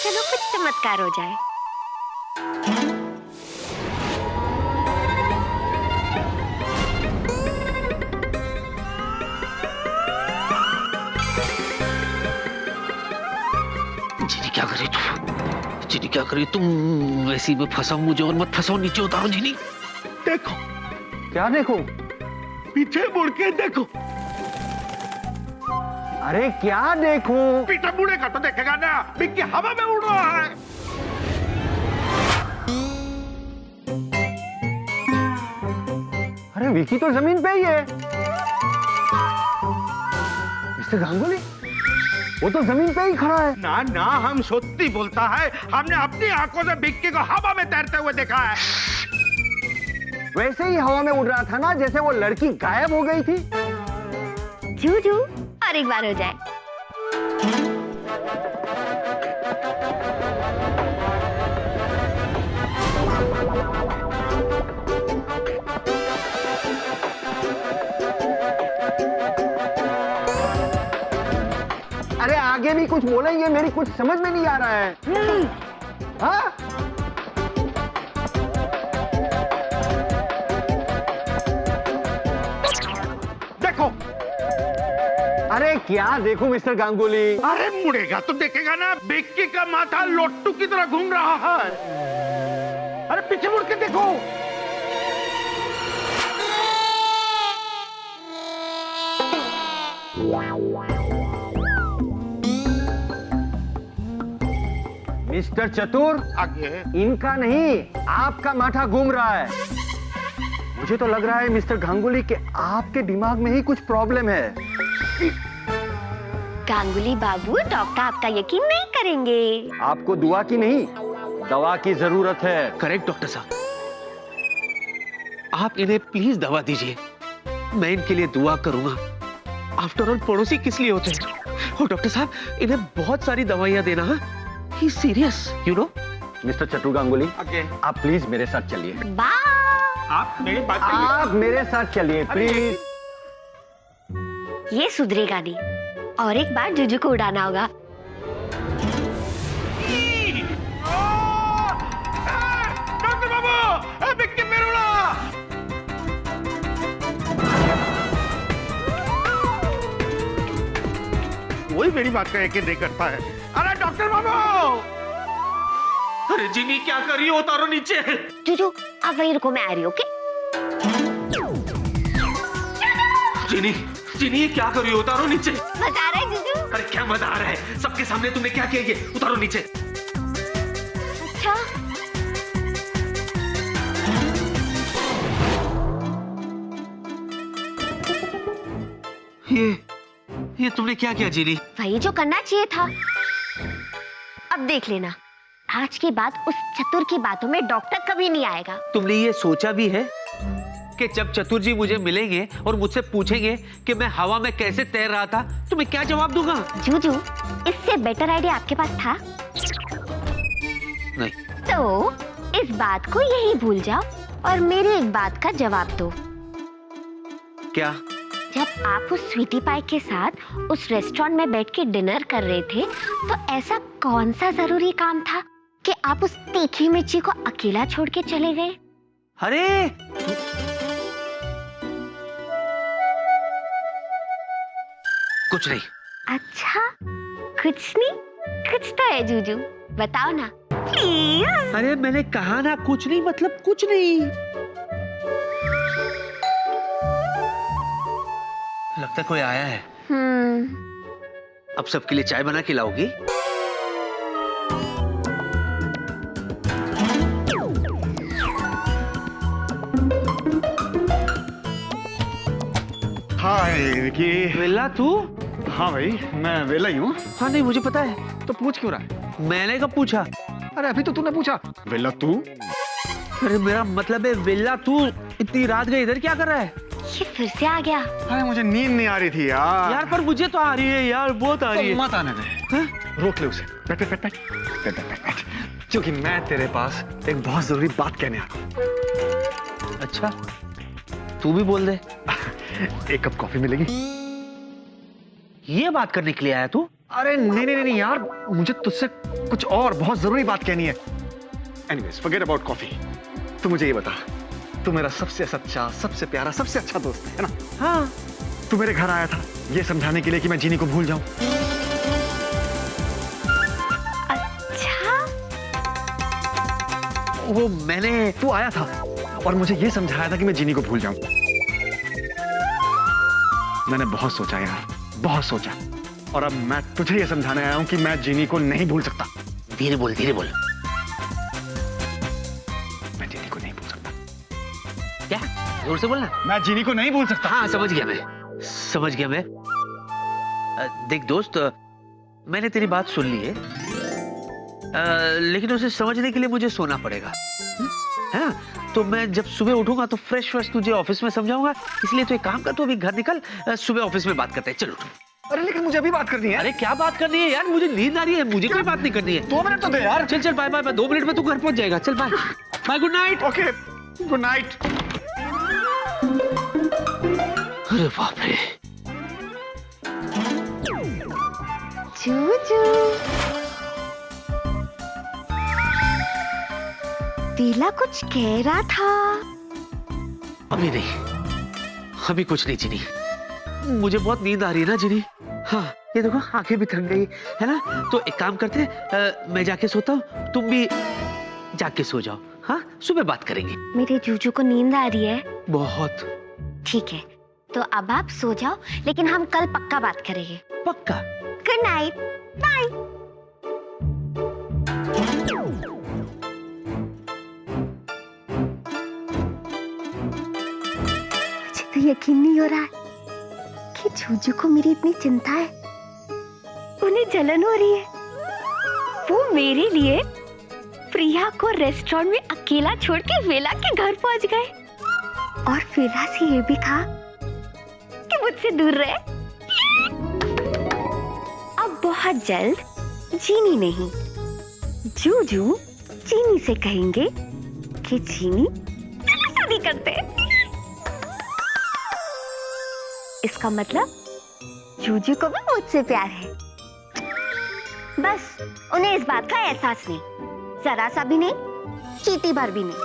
चलो कुछ चमत्कार हो जाए। जीनी क्या करे तू? जीनी क्या करे तुम? वैसी में फंसाओ मुझे और मत फंसाओ, नीचे उतारो जीनी। देखो। क्या देखो? पीछे मुड़ के देखो। अरे क्या देखो? पीछे मुड़ेगा तो देखेगा ना, बिक्की हवा में उड़ रहा है। अरे विकी तो जमीन पे ही है। मिस्टर गांगुली, वो तो जमीन पे ही खड़ा है। ना ना, हम सत्य बोलता है, हमने अपनी आंखों से बिक्की को हवा में तैरते हुए देखा है। वैसे ही हवा में उड़ रहा था ना, जैसे वो लड़की गायब हो गई थी। जूजू और एक बार हो जाए। अरे आगे भी कुछ बोलेंगे, मेरी कुछ समझ में नहीं आ रहा है। हाँ? देखो। अरे क्या देखो मिस्टर गांगुली? अरे मुड़ेगा तो देखेगा ना, बिक्की का माथा लोट्टू की तरह घूम रहा है। अरे पीछे मुड़ के देखो। मिस्टर चतुर, आगे। इनका नहीं, आपका माथा घूम रहा है। मुझे तो लग रहा है मिस्टर गांगुली कि आपके दिमाग में ही कुछ प्रॉब्लम है। गांगुली बाबू, डॉक्टर आपका यकीन नहीं करेंगे। आपको दुआ की नहीं, दवा की जरूरत है। करेक्ट डॉक्टर साहब, आप इन्हें प्लीज दवा दीजिए, मैं इनके लिए दुआ करूंगा। आफ्टर ऑल पड़ोसी किस लिए होते हैं? और डॉक्टर साहब, इन्हें बहुत सारी दवाइयां देना है। ही सीरियस, यू नो। मिस्टर चतुर गांगुली, आगे। आप प्लीज मेरे साथ चलिए। वाह, आप मेरी बात आप मेरे साथ चलिए प्लीज। ये सुधरेगा नहीं, और एक बार जूजू को उड़ाना होगा। डॉक्टर बाबू, बिक्की मेरे उड़ा। वही मेरी बात का यकीन नहीं करता है। अरे डॉक्टर बाबू। अरे जीनी क्या कर रही हो? उतारो नीचे। जूजू आप वहीं रुको, मैं आ रही हूँ। ओके? जीनी, जीनी ये क्या कर रही हो? उतारो नीचे। मजा आ रहा है जूजू? अरे क्या मजा आ रहा है? सबके सामने तुमने क्या किया? ये उतारो नीचे। अच्छा, ये तुमने क्या किया जीनी? वही जो करना चाहिए था। अब देख लेना, आज के बाद उस चतुर की बातों में डॉक्टर कभी नहीं आएगा। तुमने ये सोचा भी है कि जब चतुर जी मुझे मिलेंगे और मुझसे पूछेंगे कि मैं हवा में कैसे तैर रहा था, तो मैं क्या जवाब दूंगा? जूजू, इससे बेटर आइडिया आपके पास था? नहीं। तो इस बात को यही भूल जाओ और मेरी एक बात का जवाब दो। क्या? जब आप उस स्वीटी पाई के साथ उस रेस्टोरेंट में बैठ के डिनर कर रहे थे, तो ऐसा कौन सा जरूरी काम था कि आप उस तीखी मिर्ची को अकेला छोड़ के चले गए? अरे कुछ नहीं। अच्छा, कुछ नहीं? कुछ तो है जूजू, बताओ ना प्लीज। अरे मैंने कहा ना कुछ नहीं, मतलब कुछ नहीं। लगता है कोई आया है। अब सबके लिए चाय बना के लाओगी? हाय विकी। वेला तू? हाँ भाई, मैं वेला ही हूँ। हाँ नहीं मुझे पता है। तो पूछ क्यों रहा है? मैंने कब पूछा? अरे अभी तो तूने पूछा। वेला तू? अरे मेरा मतलब है वेला तू इतनी रात गए इधर क्या कर रहा है? ये फिर से आ गया। अरे मुझे नींद नहीं आ रही थी यार। यार पर मुझे तो आ रही है यार, बहुत आ रही है। मत आने दे। हाँ? रोक ले उसे। बैठ बैठ बैठ बैठ बैठ बैठ बैठ। क्योंकि मैं तेरे पास एक बहुत जरूरी बात कहने आता हूँ। अच्छा, तू भी बोल दे। एक कप कॉफी मिलेगी? ये बात करने के लिए आया तू? अरे नहीं नहीं नहीं यार, मुझे तुझसे कुछ और बहुत जरूरी बात कहनी है। Anyways forget about coffee. तू मुझे ये बता, तू मेरा सबसे सच्चा, सबसे प्यारा, सबसे अच्छा दोस्त है ना? हाँ। तू मेरे घर आया था ये समझाने के लिए कि मैं जीनी को भूल जाऊं। अच्छा, वो मैंने तू आया था और मुझे ये समझाया था कि मैं जीनी को भूल जाऊं। मैंने बहुत सोचा यार, बहुत सोचा, और अब मैं तुझे ये समझाने आया हूं कि मैं जीनी को नहीं भूल सकता। धीरे बोल, धीरे बोल। मैं जीनी को नहीं भूल सकता। क्या? जोर से बोलना। मैं जीनी को नहीं भूल सकता। हाँ समझ गया मैं, समझ गया मैं। देख दोस्त, मैंने तेरी बात सुन ली है, लेकिन उसे समझने के लिए मुझे सोना पड़ेगा, है ना? तो मैं जब सुबह उठूंगा तो फ्रेश तुझे ऑफिस में समझाऊंगा। इसलिए तो एक काम कर, तू अभी घर निकल, सुबह ऑफिस में बात करते हैं। चलो। अरे लेकिन मुझे अभी बात करनी है। अरे क्या बात करनी है यार, मुझे नींद आ रही है, मुझे कोई बात नहीं करनी है। 2 मिनट तो दे यार। चल चल, बाय बाय बाय। 2 मिनट में तू घर पहुंच जाएगा। चल bye bye, good night. Okay good night. अरे बाप रे। जूजू, वीला कुछ कह रहा था। अभी नहीं, अभी कुछ नहीं जिनी, मुझे बहुत नींद आ रही है ना जिनी। हाँ ये देखो, आंखें भी थक गई है ना। तो एक काम करते हैं, मैं जाके सोता हूँ, तुम भी जाके सो जाओ। हाँ सुबह बात करेंगे। मेरे जूजू को नींद आ रही है। बहुत। ठीक है, तो अब आप सो जाओ, लेकिन हम कल पक्का बात करेंगे। पक्का। Good night, bye. मुझे तो यकीन नहीं हो रहा है कि जूजू को मेरी इतनी चिंता है। उन्हें जलन हो रही है। वो मेरे लिए प्रिया को रेस्टोरेंट में अकेला छोड़ के वेला के घर पहुंच गए, और वेला से ये भी कहा कि मुझसे दूर रहे। अब बहुत जल्द जीनी नहीं, जूजू जीनी से कहेंगे कि जीनी शादी करते हैं। इसका मतलब जूजू को भी मुझसे प्यार है। बस उन्हें इस बात का एहसास नहीं, जरा सा भी नहीं, चीटी भर भी नहीं।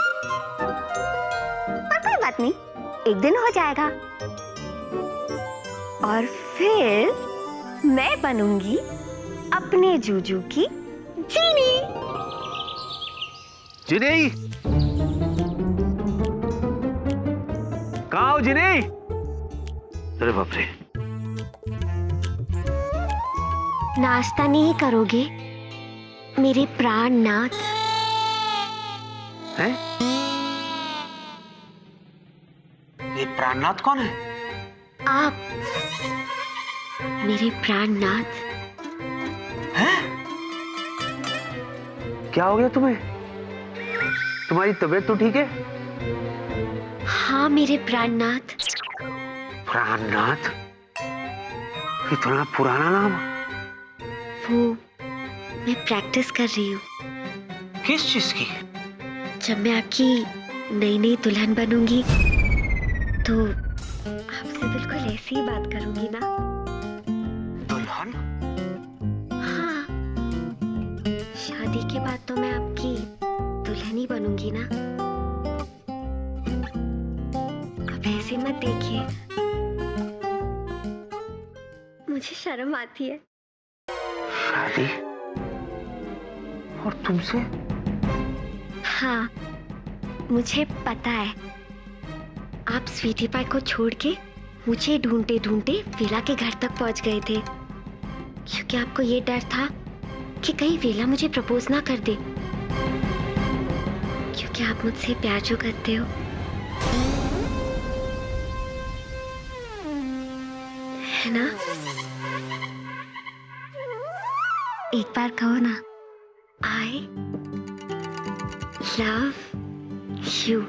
पर कोई बात नहीं, एक दिन हो जाएगा, और फिर मैं बनूंगी अपने जूजू की जीनी। जिनी, कहाँ हो जिनी? अरे बाप रे। नाश्ता नहीं करोगे मेरे प्राणनाथ? हैं? ये प्राणनाथ कौन है? आप मेरे प्राणनाथ। हैं? क्या हो गया तुम्हें? तुम्हारी तबीयत तो ठीक है? हाँ मेरे प्राणनाथ। प्राणनाथ? इतना पुराना नाम? वो मैं प्रैक्टिस कर रही हूँ। किस चीज की? जब मैं आपकी नई नई दुल्हन बनूंगी तो आपसे बिल्कुल ऐसी ही बात करूंगी ना। दुल्हन? हाँ, शादी के बाद तो मैं आपकी दुल्हन ही बनूंगी ना। अब ऐसे मत देखिए, मुझे शर्म आती है। शादी? और तुमसे? हाँ, मुझे पता है। आप स्वीटी पाई को छोड़ के मुझे ढूंढते ढूंढते वेला के घर तक पहुंच गए थे, क्योंकि आपको ये डर था कि कहीं वेला मुझे प्रपोज ना कर दे, क्योंकि आप मुझसे प्यार जो करते हो। है ना? एक बार कहो ना, I love you.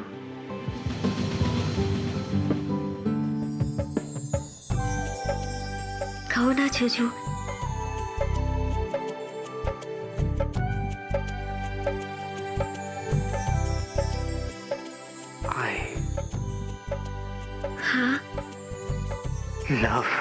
कहो ना जूजू। I हाँ, love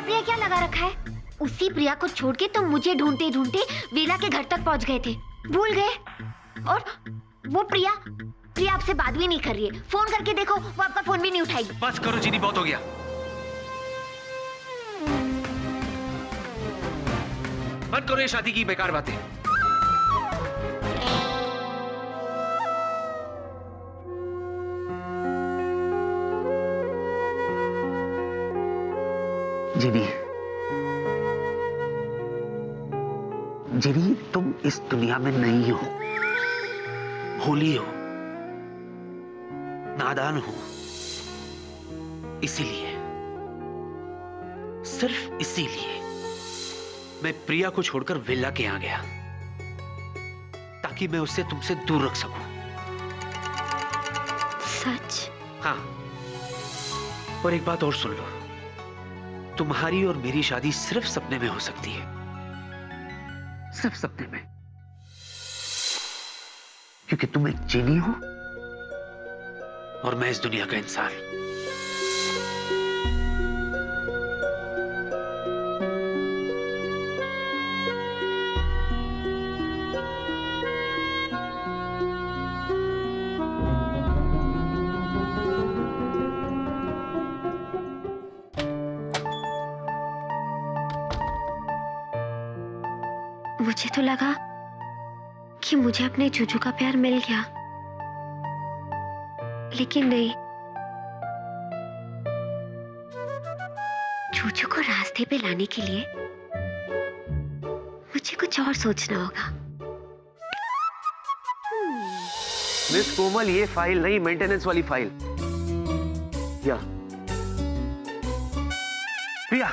प्रिया क्या लगा रखा है? उसी प्रिया को छोड़ के तुम मुझे ढूंढते ढूंढते वेला के घर तक पहुंच गए थे, भूल गए? और वो प्रिया आपसे बात भी नहीं कर रही है। फोन करके देखो, वो आपका फोन भी नहीं उठाएगी। बस करो जीनी, बहुत हो गया। मत करो ये शादी की बेकार बातें। जीनी, जीनी, तुम इस दुनिया में नहीं हो, भोली हो, नादान हो। इसीलिए, सिर्फ इसीलिए मैं प्रिया को छोड़कर विला के यहां गया, ताकि मैं उसे तुमसे दूर रख सकूं। सच? हाँ, और एक बात और सुन लो, तुम्हारी और मेरी शादी सिर्फ सपने में हो सकती है, सिर्फ सपने में, क्योंकि तुम एक जीनी हो और मैं इस दुनिया का इंसान। मुझे तो लगा कि मुझे अपने जूजू का प्यार मिल गया, लेकिन नहीं। जूजू को रास्ते पे लाने के लिए मुझे कुछ और सोचना होगा। मिस कोमल, ये फाइल नहीं, मेंटेनेंस वाली फाइल। या प्रिया,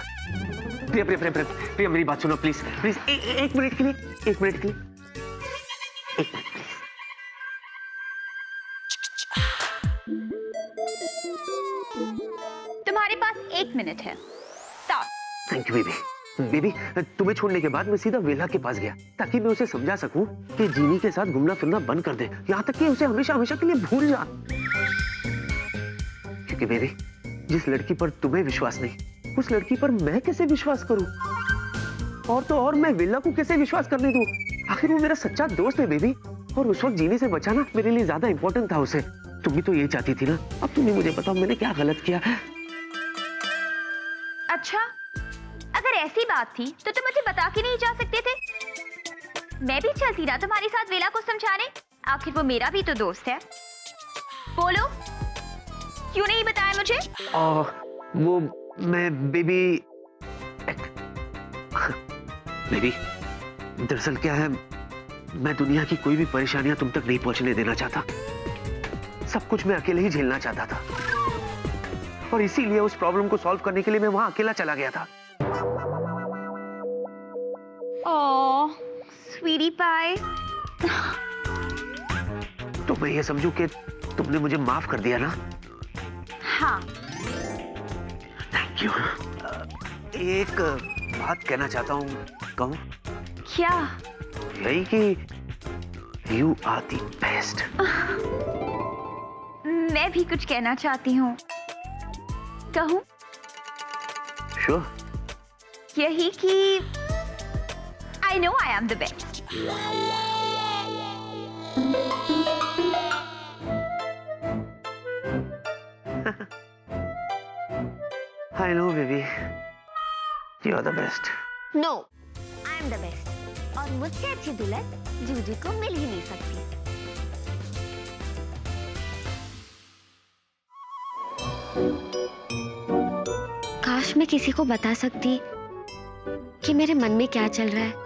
प्रिया, प्रिया, प्रिया, प्रिया, प्रिया, मेरी बात सुनो प्लीज, प्लीज, एक मिनट के लिए, एक मिनट के लिए, एक मिनट प्लीज। तुम्हारे पास 1 मिनट है। Thank you baby. बेबी, तुम्हें छोड़ने के बाद मैं सीधा वेला के पास गया, ताकि मैं उसे समझा सकूं कि जीनी के साथ घूमना फिरना बंद कर दे, यहाँ तक कि उसे हमेशा हमेशा के लिए भूल जा। क्योंकि बेबी, जिस लड़की पर तुम्हें विश्वास नहीं, उस लड़की पर मैं कैसे विश्वास करूं? और तो और मैं वेला को कैसे विश्वास करने दूं? आखिर वो मेरा सच्चा दोस्त है बेबी, और उस वक्त जीनी से बचाना मेरे लिए ज्यादा इंपॉर्टेंट था उसे। तुम भी तो यही चाहती थी ना। अब तुम्हें मुझे बताओ मैंने क्या गलत किया? अच्छा, अगर ऐसी बात थी तो तुम मुझे बता के नहीं जा सकते थे? मैं भी चलती ना तुम्हारे साथ वेला को समझाने, आखिर वो मेरा भी तो दोस्त है। बोलो, क्यों नहीं बताया मुझे? वो मैं बेबी, बेबी, दरअसल क्या है, मैं दुनिया की कोई भी परेशानियां तुम तक नहीं पहुंचने देना चाहता। सब कुछ मैं अकेले ही झेलना चाहता था, और इसीलिए उस प्रॉब्लम को सॉल्व करने के लिए मैं वहां अकेला चला गया था। ओह, स्वीटी पाई। तो मैं ये समझूं कि तुमने मुझे माफ कर दिया ना? हाँ। Thank you. एक बात कहना चाहता हूँ, कहूँ? क्या? यही कि यू आर द बेस्ट। मैं भी कुछ कहना चाहती हूँ, कहूँ? श्योर। यही कि I know I am the best. I know baby, you are the best. No, I am the best. और मुझसे अच्छी दुल्हन जूजू को मिल ही नहीं सकती। काश मैं किसी को बता सकती कि मेरे मन में क्या चल रहा है,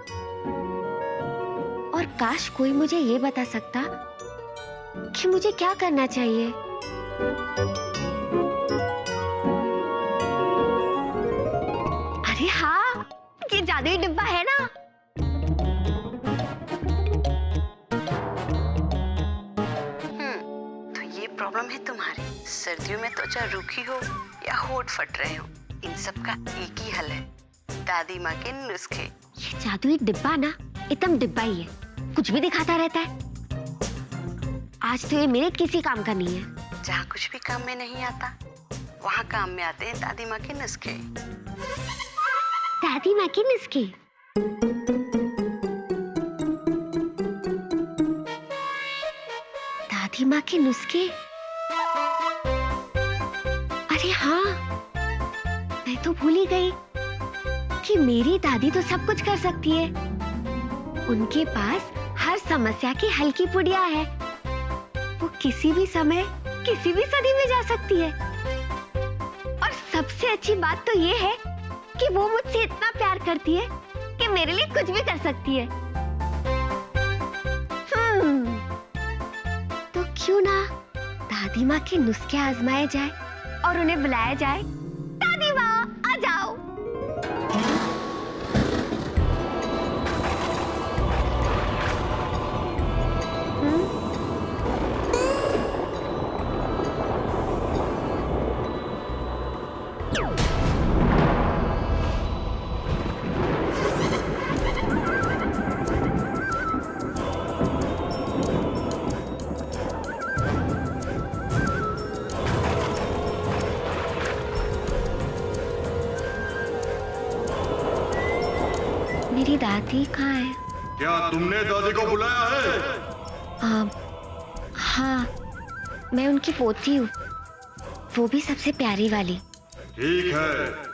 और काश कोई मुझे ये बता सकता कि मुझे क्या करना चाहिए। अरे हाँ, ये जादुई डिब्बा है ना। तो ये प्रॉब्लम है तुम्हारी। सर्दियों में त्वचा रूखी हो या होठ फट रहे हो, इन सब का एक ही हल है, दादी माँ के नुस्खे। ये जादुई डिब्बा ना एकदम डिब्बा ही है, कुछ भी दिखाता रहता है। आज तो ये मेरे किसी काम का नहीं है। जहाँ कुछ भी काम में नहीं आता, वहाँ काम में आते हैं दादी माँ के नुस्खे। दादी माँ के नुस्खे। दादी माँ के नुस्खे? अरे हाँ, मैं तो भूल ही गई कि मेरी दादी तो सब कुछ कर सकती है। उनके पास हर समस्या की हल की पुड़िया है। वो किसी भी समय किसी भी सदी में जा सकती है। और सबसे अच्छी बात तो ये है कि वो मुझसे इतना प्यार करती है कि मेरे लिए कुछ भी कर सकती है। तो क्यों ना दादी माँ के नुस्खे आजमाए जाए और उन्हें बुलाया जाए, दादी माँ आ जाओ। मेरी दादी कहाँ है? क्या तुमने दादी को बुलाया है? हाँ, मैं उनकी पोती हूँ, वो भी सबसे प्यारी वाली। ठीक है।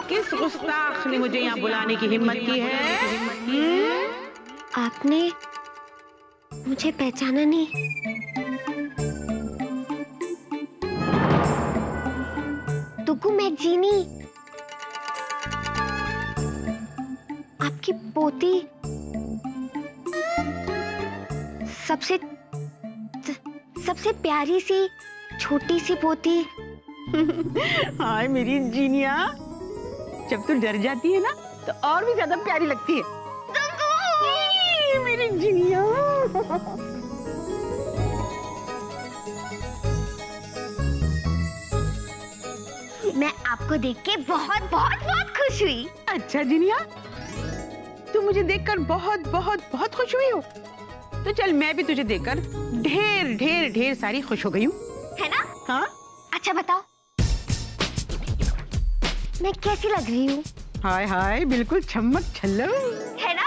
किस गुस्ताख ने मुझे यहाँ बुलाने की हिम्मत की है? आपने मुझे पहचाना नहीं? दुगु, मैं जीनी, आपकी पोती, सबसे प्यारी सी छोटी सी पोती। हाय मेरी जीनिया, जब तू डर जाती है ना तो और भी ज्यादा प्यारी लगती है। मेरी जीनिया। मैं आपको देख के बहुत बहुत बहुत खुश हुई। अच्छा जीनिया, तू मुझे देखकर बहुत बहुत बहुत खुश हुई हो? तो चल मैं भी तुझे देखकर ढेर ढेर ढेर सारी खुश हो गई हूँ, है ना? हाँ? अच्छा बताओ, मैं कैसी लग रही हूँ? हाय हाय, बिल्कुल छम्मक छल्लो, है ना?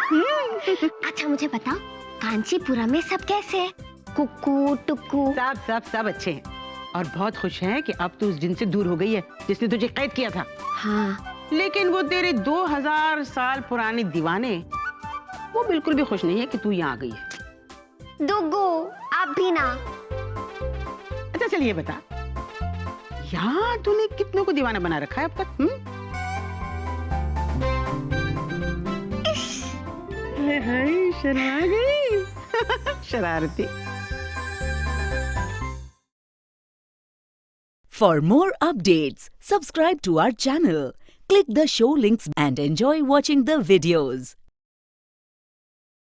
अच्छा मुझे बताओ, कांचीपुरम में सब कैसे हैं? कुक्कू टुक्कू? सब सब सब अच्छे हैं और बहुत खुश हैं कि अब तू उस जिन से दूर हो गई है जिसने तुझे कैद किया था। हाँ, लेकिन वो तेरे 2000 साल पुराने दीवाने, वो बिल्कुल भी खुश नहीं है कि तू यहाँ आ गई है। दुगु, आप भी ना। अच्छा चल ये बता, यहाँ तूने कितनों को दीवाना बना रखा है अब तक? शर्मा गई। शरारती। For more updates, subscribe to our channel, click the show links and enjoy watching the videos.